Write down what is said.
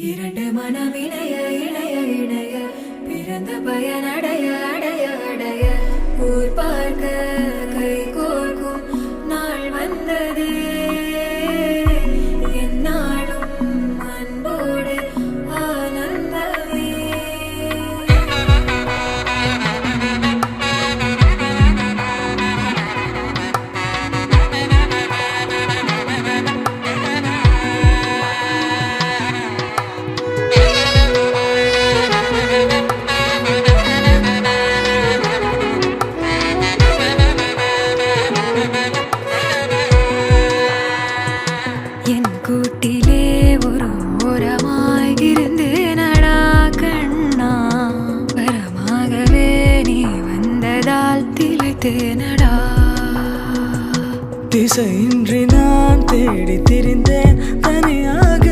இரண்டு மனம் இணைய இணைய இணைய பிறந்த பயன் அடைய அடைய அடைய ஊர் பார்க்க கை கோர்க்கும் நாள் வந்தது என்னாலும் அன்போடு ஆனந்தமே. என் கூட்டிலே ஒரு ஓரமாய் இருந்தேனடா கண்ணா, வரமாகவே நீ வந்ததால் திளைத்தேனடா. திசையின்றி நான் தேடி திரிந்தேன் தனியாக